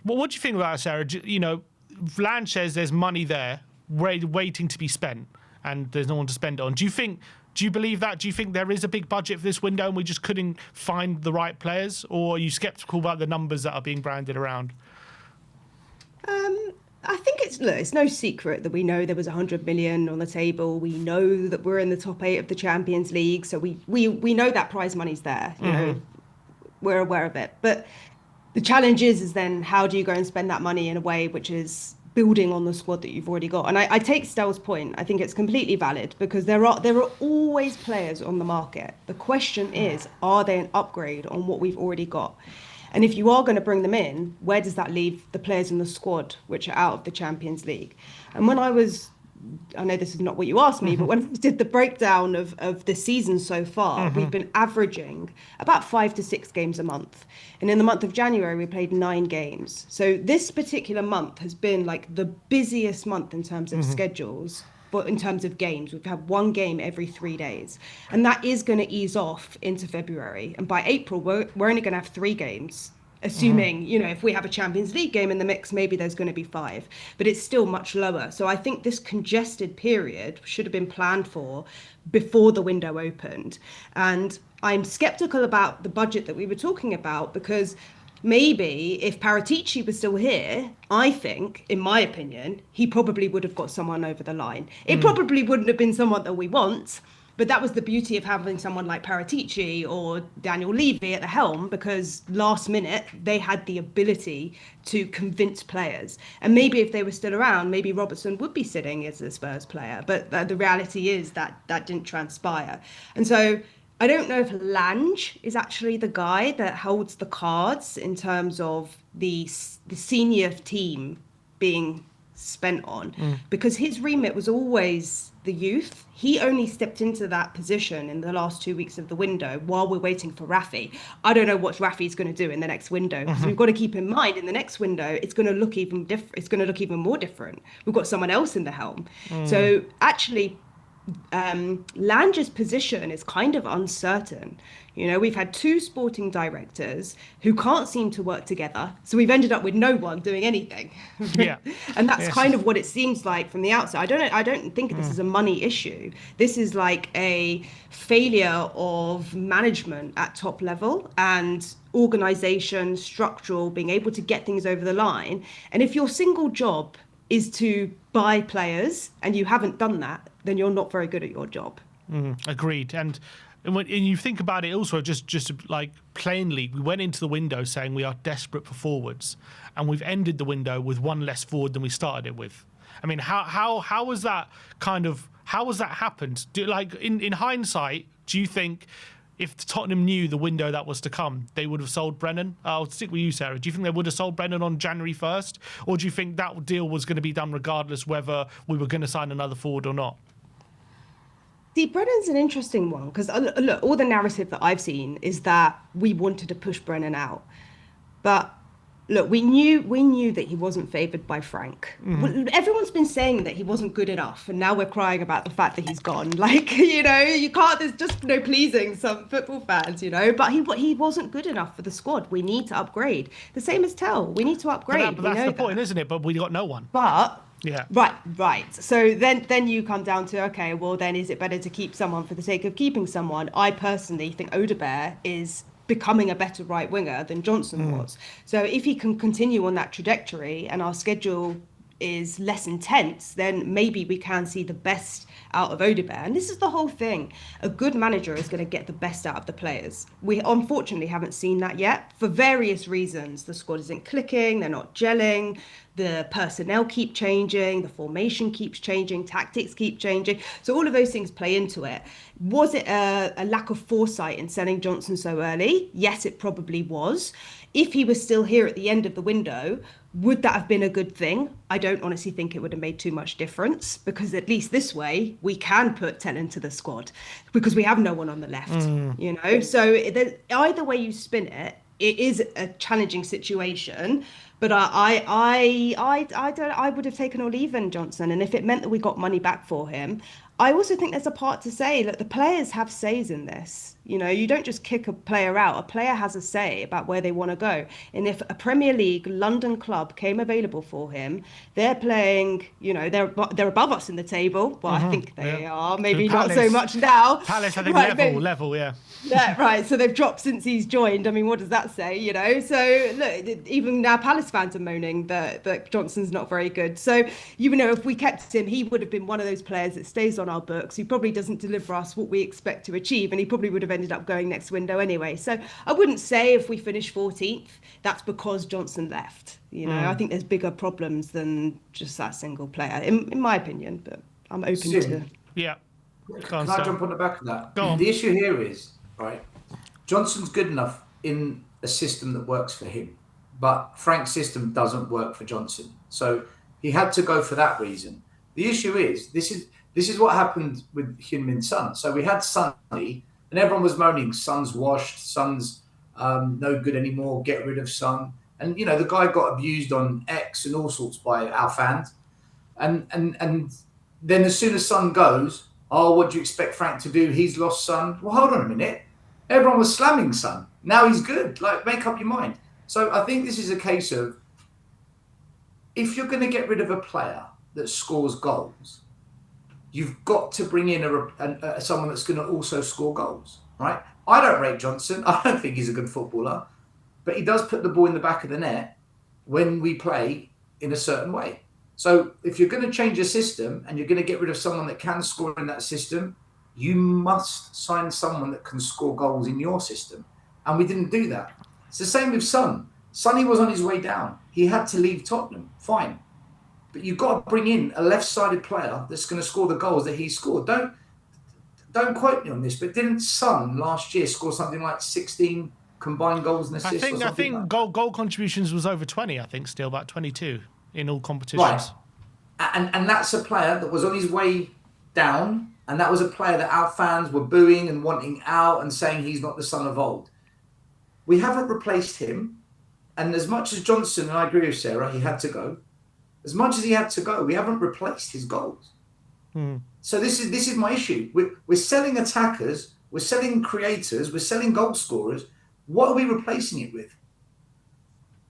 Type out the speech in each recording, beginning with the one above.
Well, what do you think about that, Sarah? Land says there's money there waiting to be spent, and there's no one to spend it on. Do you believe that? Do you think there is a big budget for this window and we just couldn't find the right players? Or are you sceptical about the numbers that are being branded around? I think it's no secret that we know there was 100 million on the table. We know that we're in the top 8 of the Champions League, so we know that prize money's there. You know, we're aware of it. But the challenge is then how do you go and spend that money in a way which is building on the squad that you've already got? And I take Stell's point. I think it's completely valid because there are always players on the market. The question is, are they an upgrade on what we've already got? And if you are going to bring them in, where does that leave the players in the squad which are out of the Champions League? And I know this is not what you asked me, but when I did the breakdown of the season so far, we've been averaging about 5 to 6 games a month. And in the month of January, we played 9 games. So this particular month has been like the busiest month in terms of schedules. But in terms of games, we've had 1 game every 3 days. And that is going to ease off into February. And by April, we're only going to have 3 games. Assuming, if we have a Champions League game in the mix, maybe there's going to be 5. But it's still much lower. So I think this congested period should have been planned for before the window opened. And I'm skeptical about the budget that we were talking about because maybe if Paratici was still here, I think, in my opinion, he probably would have got someone over the line. It probably wouldn't have been someone that we want, but that was the beauty of having someone like Paratici or Daniel Levy at the helm, because last minute they had the ability to convince players. And maybe if they were still around, maybe Robertson would be sitting as a Spurs player. But the reality is that didn't transpire. And so I don't know if Lange is actually the guy that holds the cards in terms of the senior team being spent on, because his remit was always the youth. He only stepped into that position in the last 2 weeks of the window while we're waiting for Rafi. I don't know what Rafi's going to do in the next window, because we've got to keep in mind in the next window it's going to look even different. It's going to look even more different. We've got someone else in the helm. So actually Lange's position is kind of uncertain. We've had 2 sporting directors who can't seem to work together, so we've ended up with no one doing anything. Yeah. And that's kind of what it seems like from the outside. I don't think this is a money issue. This is like a failure of management at top level and organization, structural, being able to get things over the line. And if your single job is to buy players and you haven't done that, then you're not very good at your job. Agreed. And when you think about it also, just like plainly, we went into the window saying we are desperate for forwards, and we've ended the window with 1 less forward than we started it with. I mean, how was that how has that happened? In hindsight, do you think if Tottenham knew the window that was to come, they would have sold Brennan? I'll stick with you, Sarah. Do you think they would have sold Brennan on January 1st? Or do you think that deal was going to be done regardless whether we were going to sign another forward or not? See, Brennan's an interesting one because, look, all the narrative that I've seen is that we wanted to push Brennan out. But look, we knew that he wasn't favoured by Frank. Everyone's been saying that he wasn't good enough, and now we're crying about the fact that he's gone. You can't. There's just no pleasing some football fans, But he wasn't good enough for the squad. We need to upgrade. The same as Tell. We need to upgrade. But that's the point, isn't it? But we got no one. But yeah, right. So then you come down to, okay, well then is it better to keep someone for the sake of keeping someone? I personally think Odegaard is becoming a better right winger than Johnson was. So if he can continue on that trajectory and our schedule is less intense, then maybe we can see the best out of Odegaard. And this is the whole thing. A good manager is going to get the best out of the players. We unfortunately haven't seen that yet for various reasons. The squad isn't clicking, they're not gelling, the personnel keep changing, the formation keeps changing, tactics keep changing. So all of those things play into it. Was it a lack of foresight in selling Johnson so early? Yes, it probably was. If he was still here at the end of the window, would that have been a good thing? I don't honestly think it would have made too much difference, because at least this way we can put Tell into the squad because we have no one on the left, So either way you spin it, it is a challenging situation. But I don't. I would have taken or leaving Johnson, and if it meant that we got money back for him, I also think there's a part to say that the players have says in this. You know, you don't just kick a player out. A player has a say about where they want to go. And if a Premier League London club came available for him, they're playing. You know, they're above us in the table. Well, I think they are. Maybe not so much now. Palace, I think Right, level, yeah. Yeah, right. So they've dropped since he's joined. I mean, what does that say? You know. So look, even now Palace fans are moaning that Johnson's not very good. So you know, if we kept him, he would have been one of those players that stays on our books. He probably doesn't deliver us what we expect to achieve, and he probably would have ended up going next window anyway. So I wouldn't say if we finish 14th, that's because Johnson left. You know, I think there's bigger problems than just that single player, in my opinion. But I'm open to. Yeah. Can I jump on the back of that? Go on. The issue here is, right, Johnson's good enough in a system that works for him, but Frank's system doesn't work for Johnson. So he had to go for that reason. The issue is, this is what happened with Heung-min Son. So we had Sonny, and everyone was moaning, Son's washed, Son's no good anymore, get rid of Son. And, you know, the guy got abused on X and all sorts by our fans. And then as soon as Son goes, oh, what do you expect Frank to do? He's lost Son. Well, hold on a minute. Everyone was slamming Son. Now he's good. Like, make up your mind. So I think this is a case of, if you're going to get rid of a player that scores goals, you've got to bring in someone that's going to also score goals, right? I don't rate Johnson. I don't think he's a good footballer, but he does put the ball in the back of the net when we play in a certain way. So if you're going to change a system and you're going to get rid of someone that can score in that system, you must sign someone that can score goals in your system. And we didn't do that. It's the same with Son. Sonny was on his way down. He had to leave Tottenham. Fine. But you've got to bring in a left-sided player that's going to score the goals that he scored. Don't quote me on this, but didn't Son last year score something like 16 combined goals and assists? I think like goal contributions was over 20, I think, still about 22 in all competitions. Right. And that's a player that was on his way down, and that was a player that our fans were booing and wanting out and saying he's not the Son of old. We haven't replaced him, and as much as Johnson, and I agree with Sarah, he had to go, as much as he had to go, we haven't replaced his goals. So this is my issue. We're selling attackers, we're selling creators, we're selling goal scorers. What are we replacing it with?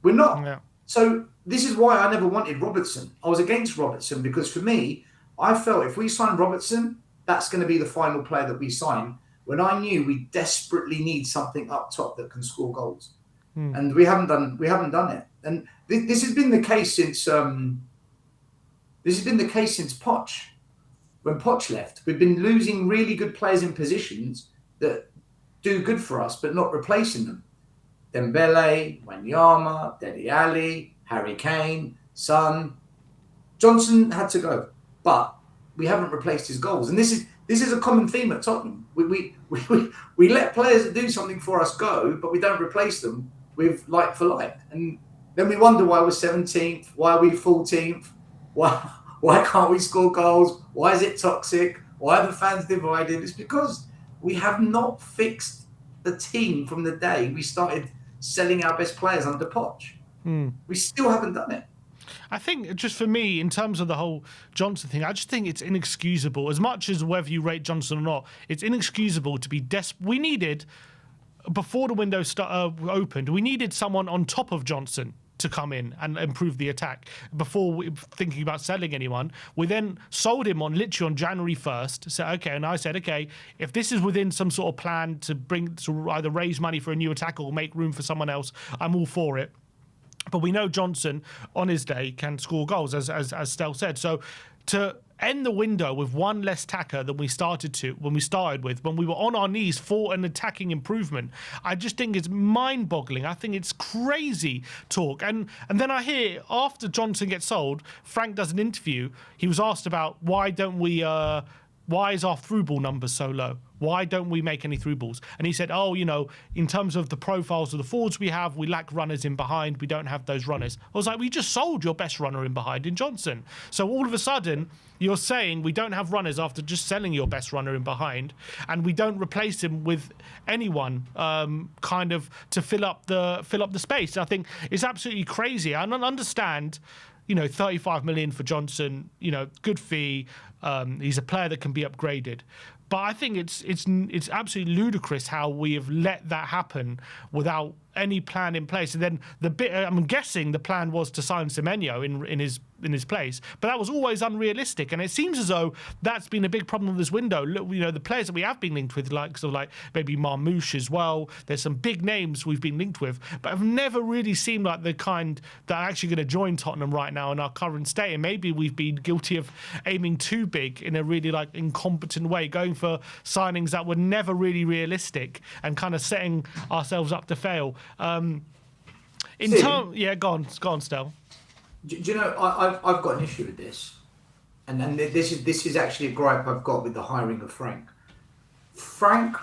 We're not. Yeah. So this is why I never wanted Robertson. I was against Robertson because for me, I felt if we sign Robertson, that's going to be the final player that we sign, when I knew we desperately need something up top that can score goals. And we haven't done it. And this has been the case since Poch. When Poch left, we've been losing really good players in positions that do good for us, but not replacing them. Dembele, Wanyama, Dele Alli, Harry Kane, Son. Johnson had to go, but we haven't replaced his goals. And this is a common theme at Tottenham. We let players that do something for us go, but we don't replace them with like for like. And then we wonder why we're 17th, why are we 14th, why can't we score goals? Why is it toxic? Why are the fans divided? It's because we have not fixed the team from the day we started selling our best players under Poch. We still haven't done it. I think just for me, in terms of the whole Johnson thing, I just think it's inexcusable. As much as whether you rate Johnson or not, it's inexcusable to be desperate. We needed, before the window opened, we needed someone on top of Johnson to come in and improve the attack before thinking about selling anyone. We then sold him literally on January 1st. So and I said, okay, if this is within some sort of plan to either raise money for a new attacker or make room for someone else, I'm all for it. But we know Johnson on his day can score goals, as Stel said. So to end the window with one less tacker than we started with, when we were on our knees for an attacking improvement, I just think it's mind-boggling. I think it's crazy talk. And then I hear after Johnson gets sold, Frank does an interview. He was asked about why don't we why is our through ball numbers so low? Why don't we make any through balls? And he said, oh, you know, in terms of the profiles of the forwards we have, we lack runners in behind. We don't have those runners. I was like, we just sold your best runner in behind in Johnson. So all of a sudden, you're saying we don't have runners after just selling your best runner in behind, and we don't replace him with anyone kind of to fill up the space. I think it's absolutely crazy. I don't understand. You know, 35 million for Johnson, you know, good fee. He's a player that can be upgraded. But I think it's absolutely ludicrous how we have let that happen without any plan in place. And then the bit, I'm guessing the plan was to sign Semenyo in his place, but that was always unrealistic. And it seems as though that's been a big problem with this window. Look, you know, the players that we have been linked with, like sort of like maybe Marmoush as well. There's some big names we've been linked with, but have never really seemed like the kind that are actually going to join Tottenham right now in our current state. And maybe we've been guilty of aiming too big in a really like incompetent way, going for signings that were never really realistic and kind of setting ourselves up to fail. Yeah, go on, Stel. Do you know, I've got an issue with this, and this is actually a gripe I've got with the hiring of Frank. Frank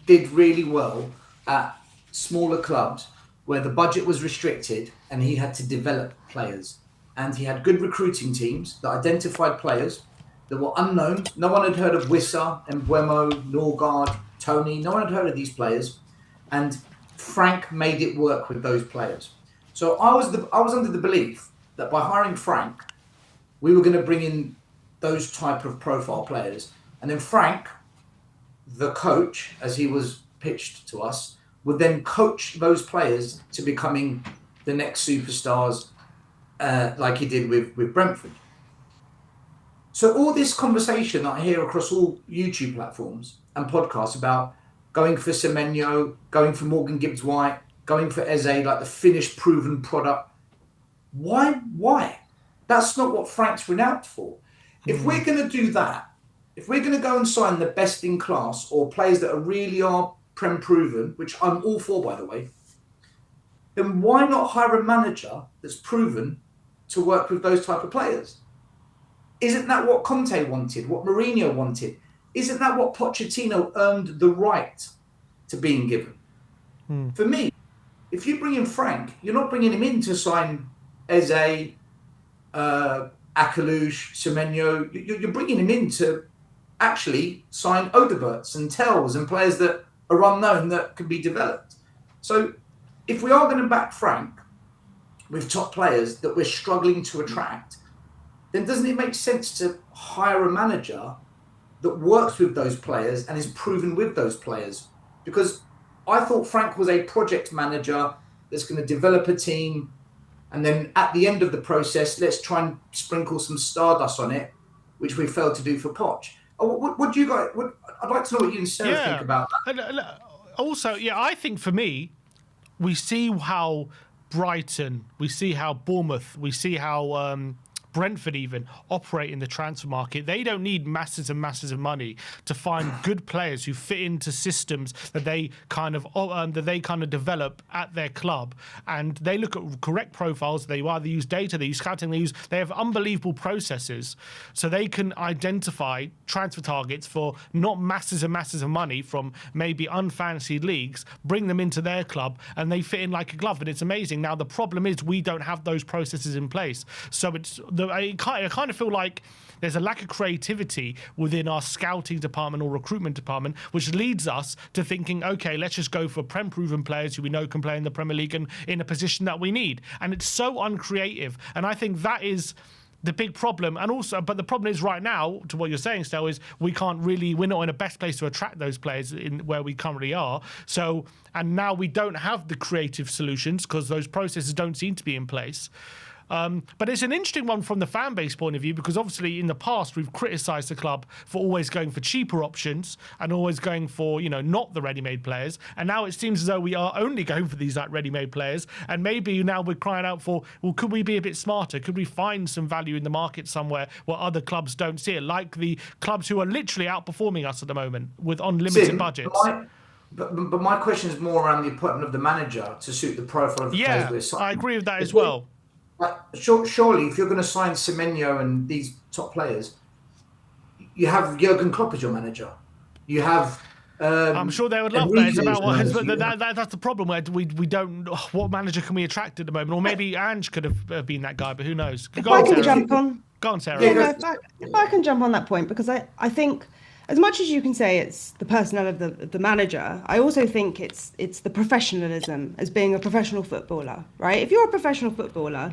did really well at smaller clubs where the budget was restricted and he had to develop players, and he had good recruiting teams that identified players that were unknown. No one had heard of Wissa, Mbeumo, Norgard, Tony. No one had heard of these players, and Frank made it work with those players. So I was under the belief that by hiring Frank, we were going to bring in those type of profile players, and then Frank, the coach, as he was pitched to us, would then coach those players to becoming the next superstars, like he did with Brentford. So all this conversation that I hear across all YouTube platforms and podcasts about going for Semenyo, going for Morgan Gibbs-White, going for Eze, like the finished, proven product. Why? That's not what Frank's renowned for. If we're going to do that, if we're going to go and sign the best in class or players that really are Prem proven, which I'm all for, by the way, then why not hire a manager that's proven to work with those type of players? Isn't that what Conte wanted, what Mourinho wanted? Isn't that what Pochettino earned the right to being given? For me, if you bring in Frank, you're not bringing him in to sign Eze, Akalush, Semenyo. You're bringing him in to actually sign Odeberts and Tells and players that are unknown that can be developed. So if we are going to back Frank with top players that we're struggling to attract, then doesn't it make sense to hire a manager that works with those players and is proven with those players? Because I thought Frank was a project manager that's going to develop a team, and then at the end of the process, let's try and sprinkle some stardust on it, which we failed to do for Poch. What do you guys? I'd like to know what you and Sarah think about that. Also, I think for me, we see how Brighton, we see how Bournemouth, we see how Brentford even operate in the transfer market. They don't need masses and masses of money to find good players who fit into systems that they kind of develop at their club. And they look at correct profiles. They either use data, they use scouting, they have unbelievable processes, so they can identify transfer targets for not masses and masses of money from maybe unfancied leagues, bring them into their club, and they fit in like a glove. And it's amazing. Now the problem is we don't have those processes in place, so I kind of feel like there's a lack of creativity within our scouting department or recruitment department, which leads us to thinking, okay, let's just go for Prem-proven players who we know can play in the Premier League and in a position that we need. And it's so uncreative. And I think that is the big problem. And also, but the problem is right now, to what you're saying, Stel, is we're not in the best place to attract those players in where we currently are. So, and now we don't have the creative solutions because those processes don't seem to be in place. But it's an interesting one from the fan base point of view, because obviously in the past we've criticised the club for always going for cheaper options and always going for, not the ready-made players. And now it seems as though we are only going for these like ready-made players. And maybe now we're crying out for, well, could we be a bit smarter? Could we find some value in the market somewhere where other clubs don't see it, like the clubs who are literally outperforming us at the moment with unlimited budgets? But my question is more around the appointment of the manager to suit the profile of the players we're signing. I agree with that as well. Surely, if you're going to sign Semenyo and these top players, you have Jurgen Klopp as your manager. You have. I'm sure they would love that. It's about what Enrique that's the problem where we don't. What manager can we attract at the moment? Or maybe Ange could have been that guy, but who knows? If I can jump on, Go on, Sarah. yeah, no, if I can jump on that point, because I think as much as you can say it's the personnel of the manager, I also think it's the professionalism as being a professional footballer, right? If you're a professional footballer,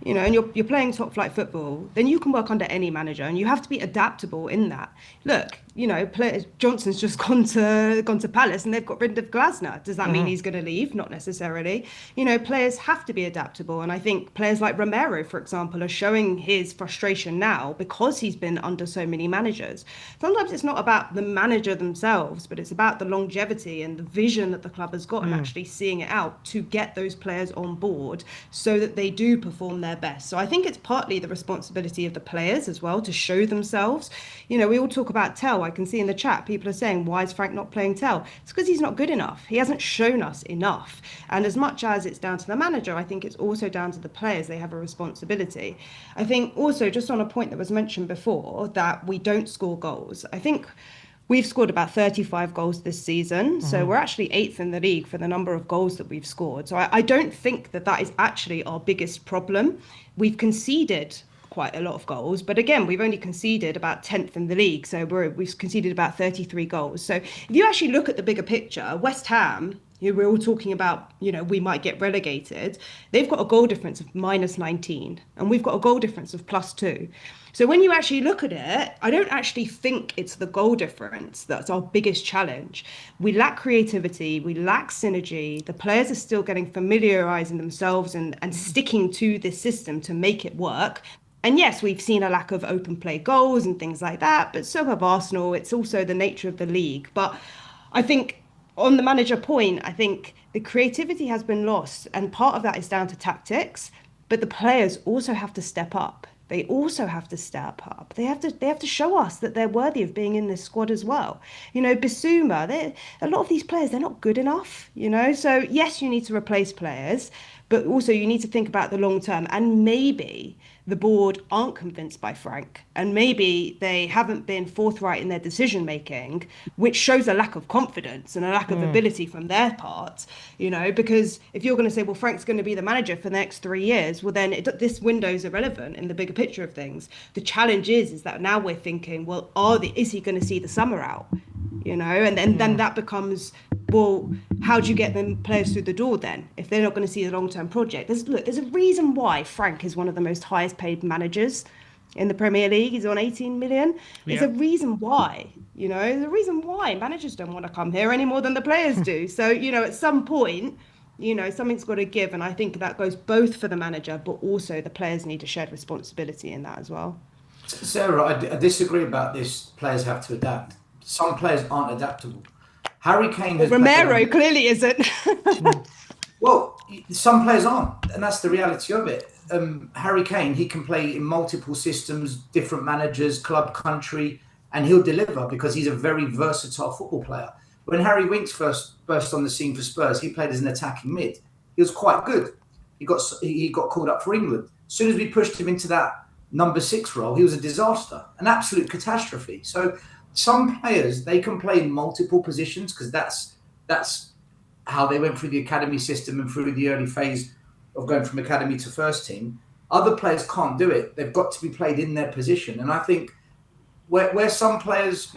you know, and you're playing top flight football, then you can work under any manager, and you have to be adaptable in that. Look, you know, Johnson's just gone to Palace, and they've got rid of Glasner. Does that mean he's going to leave? Not necessarily. You know, players have to be adaptable, and I think players like Romero, for example, are showing his frustration now because he's been under so many managers. Sometimes it's not about the manager themselves, but it's about the longevity and the vision that the club has got, and actually seeing it out to get those players on board so that they do perform their best. So I think it's partly the responsibility of the players as well to show themselves. You know, we all talk about Tell. I can see in the chat people are saying, why is Frank not playing Tell? It's because he's not good enough. He hasn't shown us enough. And as much as it's down to the manager, I think it's also down to the players. They have a responsibility. I think also, just on a point that was mentioned before, that we don't score goals. I think we've scored about 35 goals this season. So we're actually 8th in the league for the number of goals that we've scored. So I don't think that is actually our biggest problem. We've conceded quite a lot of goals, but again, we've only conceded about 10th in the league. So we've conceded about 33 goals. So if you actually look at the bigger picture, West Ham, who we're all talking about, you know, we might get relegated, they've got a goal difference of -19, and we've got a goal difference of +2. So when you actually look at it, I don't actually think it's the goal difference that's our biggest challenge. We lack creativity, we lack synergy. The players are still getting familiarising themselves and sticking to this system to make it work. And yes, we've seen a lack of open play goals and things like that, but so have Arsenal. It's also the nature of the league. But I think on the manager point, I think the creativity has been lost, and part of that is down to tactics, but the players also have to step up. They also have to step up. They have to show us that they're worthy of being in this squad as well. You know, Bissouma, a lot of these players, they're not good enough, you know. So yes, you need to replace players, but also you need to think about the long term. And maybe the board aren't convinced by Frank, and maybe they haven't been forthright in their decision making, which shows a lack of confidence and a lack of ability from their part, you know, because if you're going to say, well, Frank's going to be the manager for the next 3 years, well, then this window is irrelevant in the bigger picture of things. The challenge is that now we're thinking, well, is he going to see the summer out? You know, and then that becomes, well, how do you get them players through the door then if they're not going to see the long-term project? There's a reason why Frank is one of the most highest paid managers in the Premier League. He's on 18 million. There's a reason why, you know, there's a reason why managers don't want to come here any more than the players do. So, you know, at some point, you know, something's got to give. And I think that goes both for the manager, but also the players need a shared responsibility in that as well. Sarah, I disagree about this. Players have to adapt. Some players aren't adaptable. Harry Kane has Romero clearly isn't. Well, some players aren't, and that's the reality of it. Harry Kane, he can play in multiple systems, different managers, club, country, and he'll deliver because he's a very versatile football player. When Harry Winks first burst on the scene for Spurs, he played as an attacking mid. He was quite good. He got called up for England. As soon as we pushed him into that number 6 role, he was a disaster, an absolute catastrophe. So some players, they can play in multiple positions because that's how they went through the academy system and through the early phase of going from academy to first team. Other players can't do it. They've got to be played in their position. And I think where some players,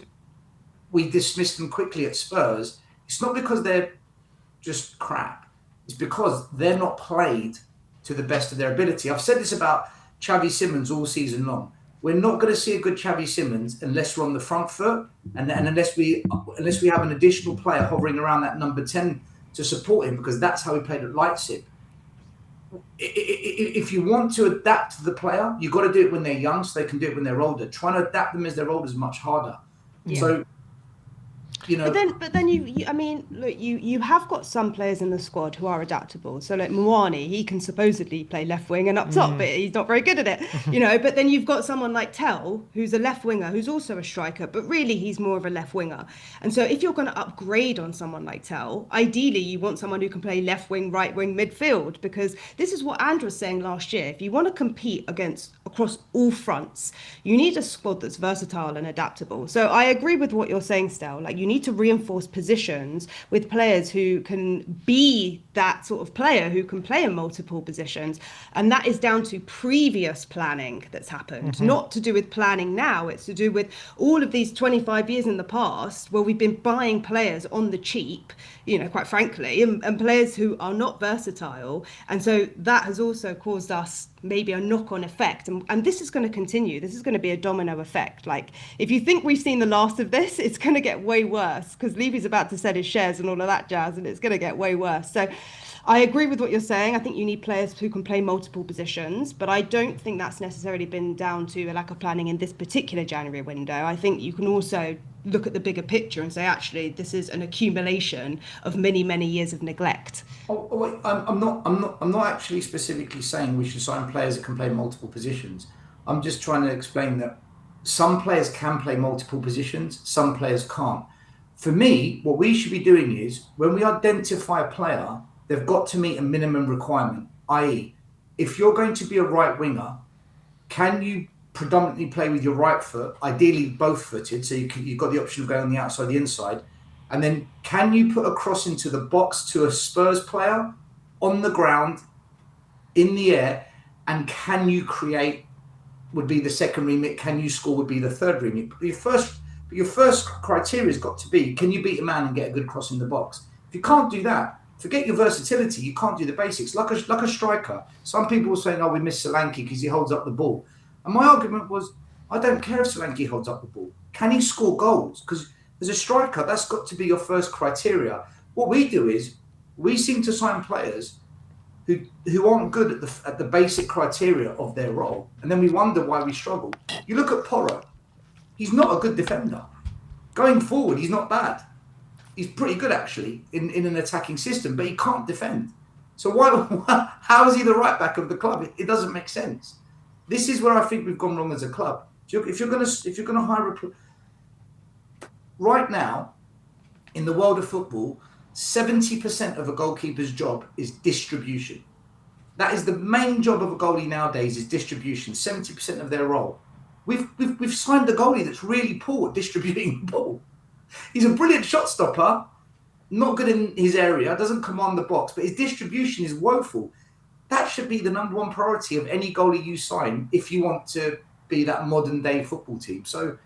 we dismiss them quickly at Spurs, it's not because they're just crap. It's because they're not played to the best of their ability. I've said this about Xavi Simons all season long. We're not going to see a good Xavi Simons unless we're on the front foot and unless we have an additional player hovering around that number 10 to support him, because that's how he played at Leipzig. If you want to adapt to the player, you've got to do it when they're young so they can do it when they're older. Trying to adapt them as they're older is much harder. Yeah. So you know. But then I mean, look, you have got some players in the squad who are adaptable. So like Mwani, he can supposedly play left wing and up top, but he's not very good at it, you know. But then you've got someone like Tell, who's a left winger, who's also a striker, but really he's more of a left winger. And so if you're going to upgrade on someone like Tell, ideally you want someone who can play left wing, right wing, midfield, because this is what Andrew was saying last year. If you want to compete across all fronts, you need a squad that's versatile and adaptable. So I agree with what you're saying, Stel. Like, you need to reinforce positions with players who can be that sort of player who can play in multiple positions. And that is down to previous planning that's happened, not to do with planning now. It's to do with all of these 25 years in the past where we've been buying players on the cheap, you know, quite frankly, and players who are not versatile. And so that has also caused us maybe a knock-on effect. And this is going to continue. This is going to be a domino effect. Like, if you think we've seen the last of this, it's going to get way worse, because Levy's about to sell his shares and all of that jazz, and it's going to get way worse. So I agree with what you're saying. I think you need players who can play multiple positions, but I don't think that's necessarily been down to a lack of planning in this particular January window. I think you can also look at the bigger picture and say, actually, this is an accumulation of many, many years of neglect. Wait, I'm not actually specifically saying we should sign players that can play multiple positions. I'm just trying to explain that some players can play multiple positions, some players can't. For me, what we should be doing is, when we identify a player, they've got to meet a minimum requirement, i.e., if you're going to be a right winger, can you predominantly play with your right foot, ideally both-footed, so you've got the option of going on the outside, the inside, and then can you put a cross into the box to a Spurs player on the ground, in the air, and can you create, would be the second remit, can you score would be the third remit. But your first criteria has got to be, can you beat a man and get a good cross in the box? If you can't do that, forget your versatility, you can't do the basics. Like a striker, some people will say, no, we miss Solanke because he holds up the ball. And my argument was, I don't care if Solanke holds up the ball. Can he score goals? Because as a striker, that's got to be your first criteria. What we do is, we seem to sign players who aren't good at the basic criteria of their role. And then we wonder why we struggle. You look at Porro, he's not a good defender. Going forward, he's not bad. He's pretty good, actually, in an attacking system, but he can't defend. So how is he the right back of the club? It doesn't make sense. This is where I think we've gone wrong as a club. If you're going to hire right now, in the world of football, 70% of a goalkeeper's job is distribution. That is the main job of a goalie nowadays, is distribution. 70% of their role. We've signed a goalie that's really poor at distributing the ball. He's a brilliant shot stopper, not good in his area, doesn't command the box, but his distribution is woeful. That should be the number one priority of any goalie you sign if you want to be that modern day football team. So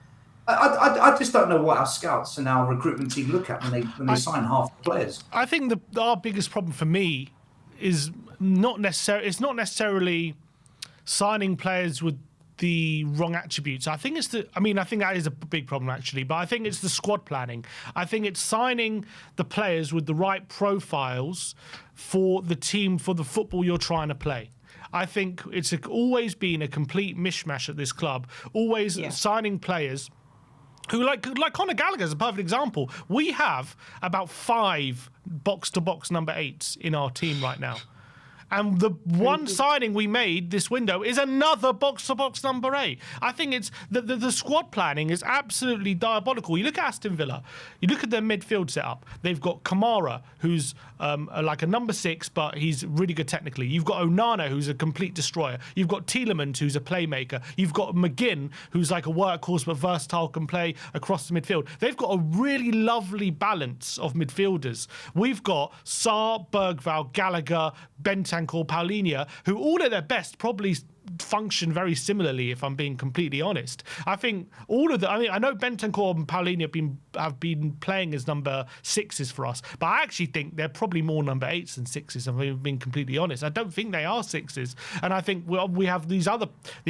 I just don't know what our scouts and our recruitment team look at when they sign half the players. I think our biggest problem for me is not necessarily signing players with the wrong attributes. I think that is a big problem, actually, but I think it's the squad planning. I think it's signing the players with the right profiles for the team, for the football you're trying to play. I think it's always been a complete mishmash at this club, always signing players who, like Conor Gallagher is a perfect example. We have about 5 box-to-box number 8s in our team right now. And the one signing we made this window is another box-to-box number 8. I think it's the squad planning is absolutely diabolical. You look at Aston Villa, you look at their midfield setup. They've got Kamara, who's like a number 6, but he's really good technically. You've got Onana, who's a complete destroyer. You've got Tielemans, who's a playmaker. You've got McGinn, who's like a workhorse but versatile, can play across the midfield. They've got a really lovely balance of midfielders. We've got Sarr, Bergvall, Gallagher, Bentancur, Paulinho, who all at their best probably function very similarly, if I'm being completely honest. I think all of I know Bentancur and Paulinho have been playing as number 6s for us, but I actually think they're probably more number 8s than 6s, if I'm being completely honest. I don't think they are 6s, and I think we have the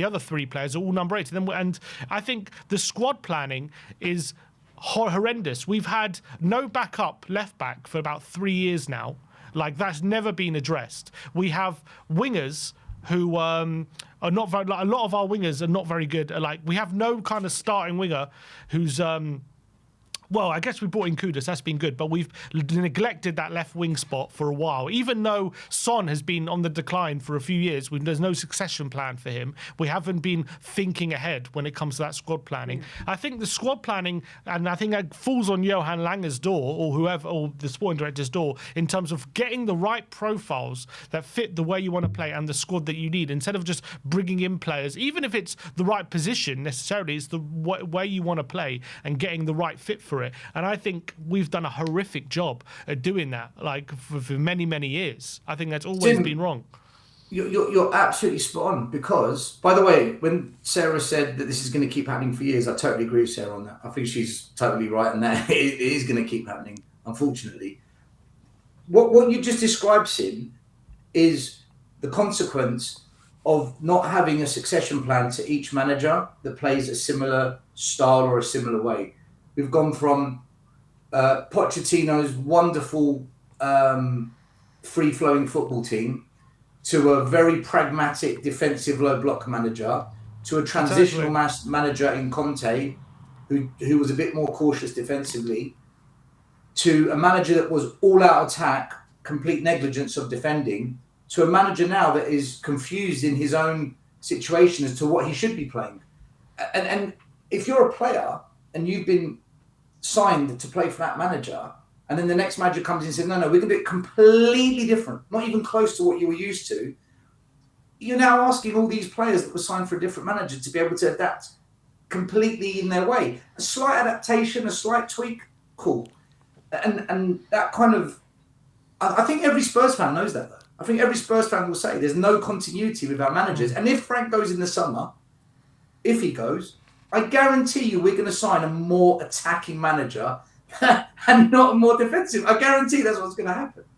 other 3 players are all number 8, and I think the squad planning is horrendous. We've had no backup left back for about 3 years now. Like, that's never been addressed. We have wingers who are not very. Like, a lot of our wingers are not very good. Like, we have no kind of starting winger who's Well, I guess we brought in Kudus. That's been good, but we've neglected that left wing spot for a while. Even though Son has been on the decline for a few years, there's no succession plan for him. We haven't been thinking ahead when it comes to that squad planning. I think the squad planning, and I think that falls on Johan Langer's door or whoever, or the sporting director's door, in terms of getting the right profiles that fit the way you want to play and the squad that you need, instead of just bringing in players, even if it's the right position necessarily, it's the way you want to play and getting the right fit for it. And I think we've done a horrific job at doing that, like for many, many years. I think that's always been wrong. You're absolutely spot on, because, by the way, when Sarah said that this is going to keep happening for years, I totally agree with Sarah on that. I think she's totally right in that. It is going to keep happening, unfortunately. What you just described, Sin, is the consequence of not having a succession plan to each manager that plays a similar style or a similar way. We've gone from Pochettino's wonderful free-flowing football team to a very pragmatic defensive low block manager, to a transitional manager in Conte, who was a bit more cautious defensively, to a manager that was all-out attack, complete negligence of defending, to a manager now that is confused in his own situation as to what he should be playing. And if you're a player and you've been signed to play for that manager, and then the next manager comes in and says, no, we're going to do it completely different, not even close to what you were used to, you're now asking all these players that were signed for a different manager to be able to adapt completely in their way. A slight adaptation, a slight tweak, cool. And that kind of, I think every Spurs fan knows that, though. I think every Spurs fan will say there's no continuity with our managers. And if Frank goes in the summer, if he goes, I guarantee you we're going to sign a more attacking manager and not a more defensive. I guarantee that's what's going to happen.